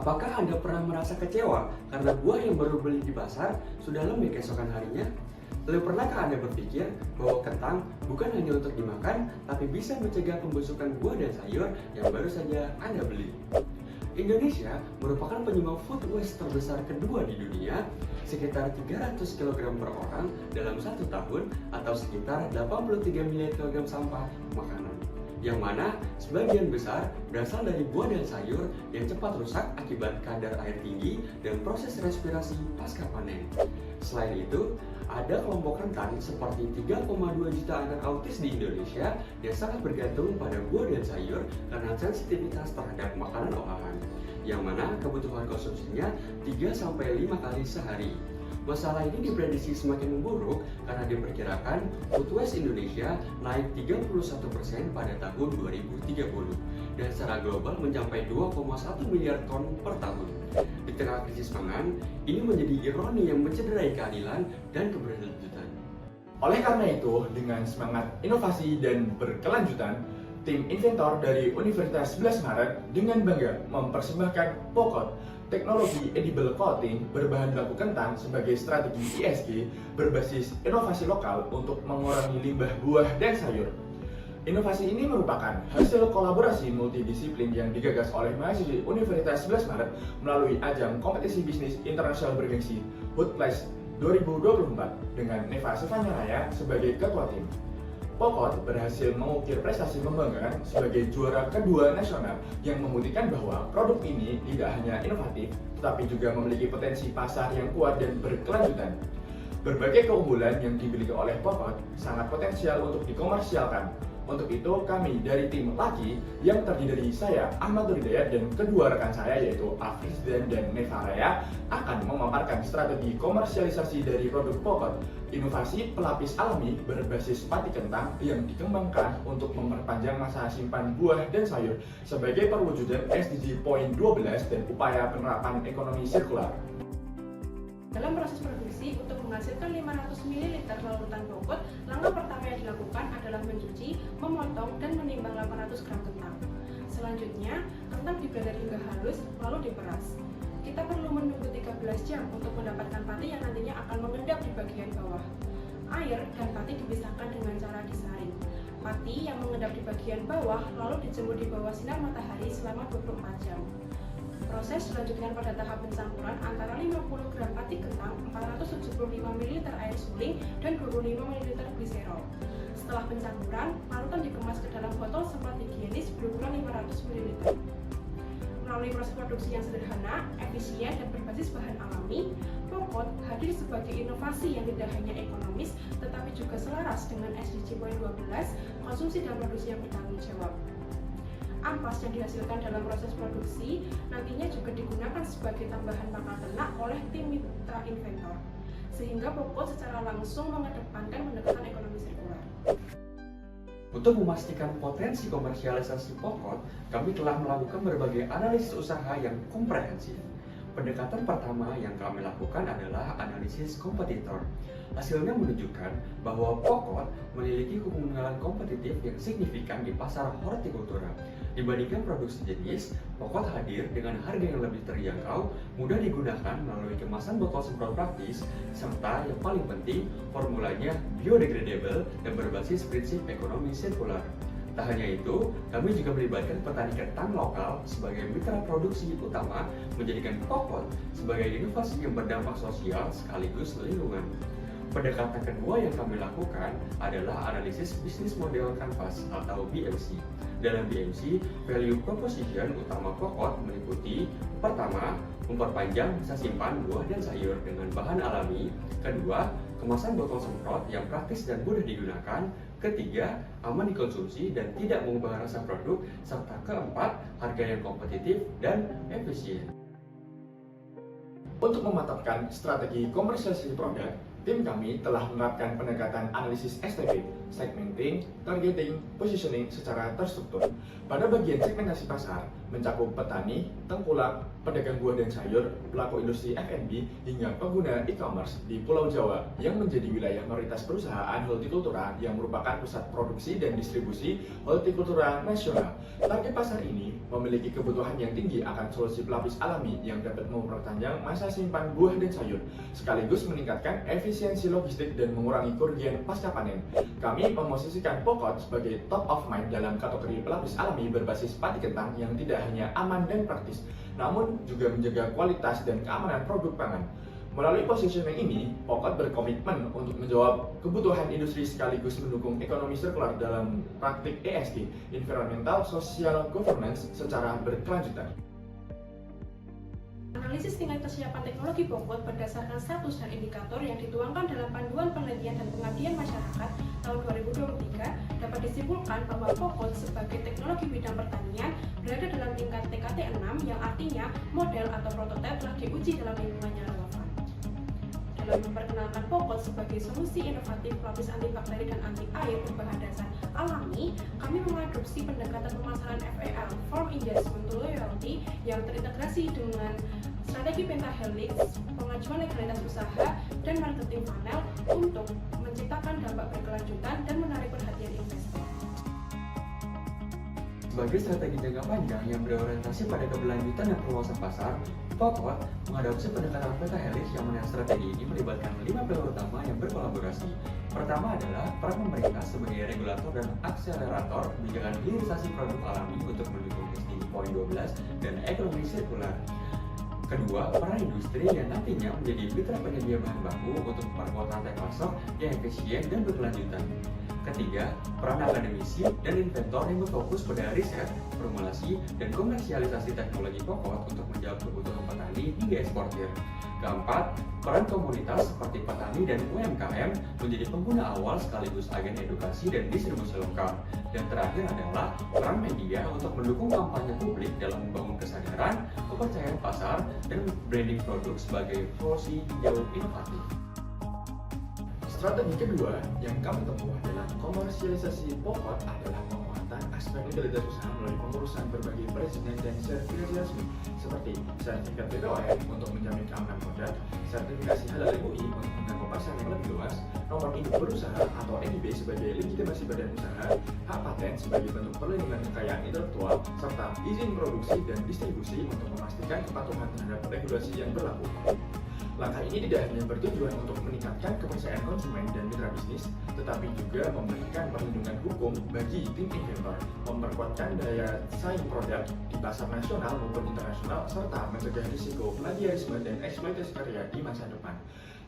Apakah Anda pernah merasa kecewa karena buah yang baru beli di pasar sudah lembek keesokan harinya? Lalu pernahkah Anda berpikir bahwa kentang bukan hanya untuk dimakan, tapi bisa mencegah pembusukan buah dan sayur yang baru saja Anda beli? Indonesia merupakan penyumbang food waste terbesar kedua di dunia, sekitar 300 kg per orang dalam satu tahun atau sekitar 83 miliar kilogram sampah makanan. Yang mana sebagian besar berasal dari buah dan sayur yang cepat rusak akibat kadar air tinggi dan proses respirasi pasca panen. Selain itu, ada kelompok rentan seperti 3,2 juta anak autis di Indonesia yang sangat bergantung pada buah dan sayur karena sensitivitas terhadap makanan olahan, yang mana kebutuhan konsumsinya 3-5 kali sehari. Masalah ini diprediksi semakin memburuk karena diperkirakan food waste Indonesia naik 31% pada tahun 2030 dan secara global mencapai 2,1 miliar ton per tahun. Di tengah krisis pangan, ini menjadi ironi yang mencederai keadilan dan keberlanjutan. Oleh karena itu, dengan semangat inovasi dan berkelanjutan, tim inventor dari Universitas 11 Maret dengan bangga mempersembahkan Pokot, teknologi edible coating berbahan baku kentang sebagai strategi ESG berbasis inovasi lokal untuk mengurangi limbah buah dan sayur. Inovasi ini merupakan hasil kolaborasi multidisiplin yang digagas oleh mahasiswa Universitas 11 Maret melalui ajang kompetisi bisnis internasional bergengsi Hoodplace 2024 dengan Neva Sufanaraya sebagai ketua tim. Pokot berhasil mengukir prestasi membanggakan sebagai juara kedua nasional yang membuktikan bahwa produk ini tidak hanya inovatif, tetapi juga memiliki potensi pasar yang kuat dan berkelanjutan. Berbagai keunggulan yang dimiliki oleh Pokot sangat potensial untuk dikomersialkan. Untuk itu, kami dari tim Laki yang terdiri dari saya, Ahmad Nurhidayat, dan kedua rekan saya yaitu Afrizdan dan Neva Raya akan memaparkan strategi komersialisasi dari produk Pokot, inovasi pelapis alami berbasis pati kentang yang dikembangkan untuk memperpanjang masa simpan buah dan sayur sebagai perwujudan SDG Point 12 dan upaya penerapan ekonomi sirkular. Dalam proses produksi, untuk menghasilkan 500 ml larutan Pokot, langkah pertama yang dilakukan adalah mencuci, memotong, dan menimbang 800 gram kentang. Selanjutnya, kentang diblender hingga halus, lalu diperas. Kita perlu menunggu 13 jam untuk mendapatkan pati yang nantinya akan mengendap di bagian bawah. Air dan pati dipisahkan dengan cara disaring. Pati yang mengendap di bagian bawah lalu dijemur di bawah sinar matahari selama 24 jam. Proses dilanjutkan pada tahap pencampuran antara 50 gram pati kentang, 475 ml air suling, dan 25 ml gliserol. Setelah pencampuran, larutan dikemas ke dalam botol semprot higienis berukuran 500 ml. Melalui proses produksi yang sederhana, efisien, dan berbasis bahan alami, Pokot hadir sebagai inovasi yang tidak hanya ekonomis, tetapi juga selaras dengan SDG Point 12, konsumsi dan produksi yang bertanggung jawab. Ampas yang dihasilkan dalam proses produksi nantinya juga digunakan sebagai tambahan pakan ternak oleh tim mitra inventor, sehingga Pokot secara langsung mengedepankan pendekatan ekonomi sirkular. Untuk memastikan potensi komersialisasi Pokot, kami telah melakukan berbagai analisis usaha yang komprehensif. Pendekatan pertama yang kami lakukan adalah analisis kompetitor. Hasilnya menunjukkan bahwa Pokot memiliki keunggulan kompetitif yang signifikan di pasar hortikultura. Dibandingkan produk sejenis, Pokot hadir dengan harga yang lebih terjangkau, mudah digunakan melalui kemasan botol semprot praktis, serta yang paling penting, formulanya biodegradable dan berbasis prinsip ekonomi sirkular. Tak hanya itu, kami juga melibatkan petani kentang lokal sebagai mitra produksi utama, menjadikan Pokot sebagai inovasi yang berdampak sosial sekaligus lingkungan. Pendekatan kedua yang kami lakukan adalah analisis bisnis model kanvas atau BMC. Dalam BMC, value proposition utama Pokot meliputi: pertama, memperpanjang masa simpan buah dan sayur dengan bahan alami; kedua, kemasan botol semprot yang praktis dan mudah digunakan; ketiga, aman dikonsumsi dan tidak mengubah rasa produk; serta keempat, harga yang kompetitif dan efisien. Untuk memantapkan strategi komersialisasi produk, tim kami telah menerapkan pendekatan analisis STP segmenting, targeting, positioning secara terstruktur. Pada bagian segmentasi pasar, mencakup petani, tengkulak, pedagang buah dan sayur, pelaku industri F&B, hingga pengguna e-commerce di Pulau Jawa yang menjadi wilayah mayoritas perusahaan hortikultura yang merupakan pusat produksi dan distribusi hortikultura nasional. Target pasar ini memiliki kebutuhan yang tinggi akan solusi pelapis alami yang dapat memperpanjang masa simpan buah dan sayur, sekaligus meningkatkan efisiensi logistik dan mengurangi kerugian pasca panen. Kami memosisikan Pokot sebagai top of mind dalam kategori pelapis alami berbasis padi kentang yang tidak hanya aman dan praktis, namun juga menjaga kualitas dan keamanan produk pangan. Melalui positioning ini, Pokot berkomitmen untuk menjawab kebutuhan industri sekaligus mendukung ekonomi sirkular dalam praktik ESG, Environmental Social Governance, secara berkelanjutan. Analisis tingkat kesiapan teknologi Pokot berdasarkan status dan indikator yang dituangkan dalam Panduan Penelitian dan Pengabdian Masyarakat tahun 2023 dapat disimpulkan bahwa Pokot sebagai teknologi bidang pertanian berada dalam tingkat TKT 6 yang artinya model atau prototipe telah diuji dalam lingkungan yang relevan. Dalam memperkenalkan Pokot sebagai solusi inovatif pelapis antibakteri dan anti air berbahan dasar alami, kami mengadopsi pendekatan pemasaran FAL (Farm Engagement to Loyalty) yang terintegrasi dengan strategi pentahelix, pengajuan legalitas usaha, dan marketing funnel untuk menciptakan dampak berkelanjutan dan menarik perhatian investor. Sebagai strategi jangka panjang yang berorientasi pada keberlanjutan dan perluasan pasar, Pokot mengadopsi pendekatan pentahelix yang mana strategi ini melibatkan 5 pilar utama yang berkolaborasi. Pertama adalah peran pemerintah sebagai regulator dan akselerator kebijakan hilirisasi produk alami untuk mendukung SDG Poin 12 dan ekonomi sirkular. Kedua, peran industri yang nantinya menjadi mitra penyedia bahan baku untuk memperkuat rantai pasok yang efisien dan berkelanjutan. Ketiga, peran akademisi dan inventor yang berfokus pada riset, formulasi, dan komersialisasi teknologi Pokot untuk menjawab kebutuhan petani hingga eksportir. Keempat, peran komunitas seperti petani dan UMKM menjadi pengguna awal sekaligus agen edukasi dan distribusi lokal. Dan terakhir adalah peran media untuk mendukung kampanye publik dalam membangun kesadaran, kepercayaan pasar, dan branding produk sebagai solusi hijau inovatif. Strategi kedua yang kami tempuh dalam komersialisasi Pokot adalah penguatan aspek legalitas usaha melalui pengurusan berbagai perizinan dan sertifikasi resmi seperti sertifikat BPOM untuk menjamin keamanan produk, sertifikasi halal MUI untuk menjangkau pasar yang lebih luas, nomor induk berusaha atau NIB sebagai legitimasi badan usaha, hak paten sebagai bentuk perlindungan kekayaan intelektual, serta izin produksi dan distribusi untuk memastikan kepatuhan terhadap regulasi yang berlaku. Langkah ini tidak hanya bertujuan untuk meningkatkan kepercayaan konsumen dan mitra bisnis, tetapi juga memberikan perlindungan hukum bagi tim inventor, memperkuatkan daya saing produk di pasar nasional maupun internasional, serta mencegah risiko plagiarisme dan eksploitasi karya di masa depan.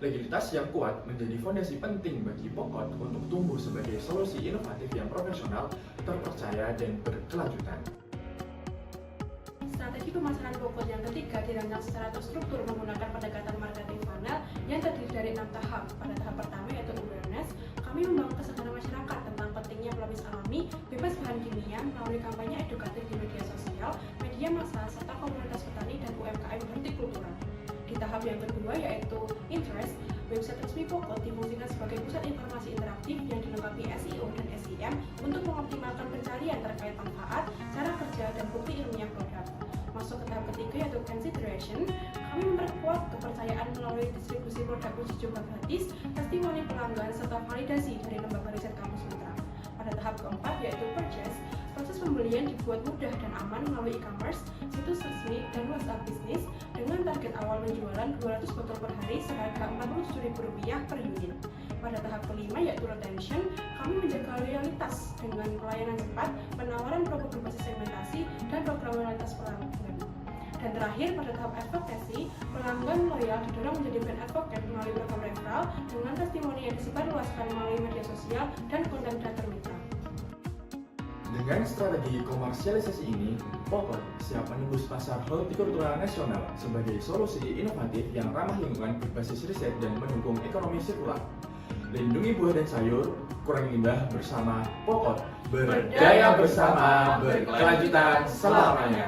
Legalitas yang kuat menjadi fondasi penting bagi Pokot untuk tumbuh sebagai solusi inovatif yang profesional, terpercaya, dan berkelanjutan. Strategi pemasaran Pokot yang ketiga dirancang secara terstruktur menggunakan pendekatan marketing funnel yang terdiri dari 6 tahap. Pada tahap pertama yaitu awareness, kami membangun kesadaran masyarakat tentang pentingnya pelapis alami, bebas bahan kimia melalui kampanye edukatif di media sosial, media massa, serta komunitas petani dan UMKM hortikultura. Di tahap yang kedua yaitu interest, website resmi Pokot difungsikan sebagai pusat informasi interaktif yang dilengkapi SEO dan SEM untuk mengoptimalkan pencarian terkait manfaat, cara kerja, dan bukti ilmiah produk. Masuk ke tahap ketiga yaitu consideration, kami memperkuat kepercayaan melalui distribusi produk uji coba gratis, testimoni pelanggan, serta validasi dari lembaga riset kampus mitra. Pada tahap keempat yaitu purchase, proses pembelian dibuat mudah dan aman melalui e-commerce, situs resmi, dan WhatsApp bisnis dengan target awal penjualan 200 botol per hari seharga Rp47.000 per unit. Pada tahap kelima yaitu retention, kami menjaga loyalitas dengan pelayanan cepat, penawaran produk berbasis segmentasi, dan program loyalitas pelanggan. Dan terakhir pada tahap advocacy, pelanggan loyal didorong menjadi brand advocate melalui program referral dengan testimoni yang disebarluaskan melalui media sosial dan konten kreator mitra. Dengan strategi komersialisasi ini, Pokot siap menembus pasar hortikultura nasional sebagai solusi inovatif yang ramah lingkungan berbasis riset dan mendukung ekonomi sirkular. Lindungi buah dan sayur, kurangi limbah bersama Pokot. Berdaya bersama, berkelanjutan selamanya.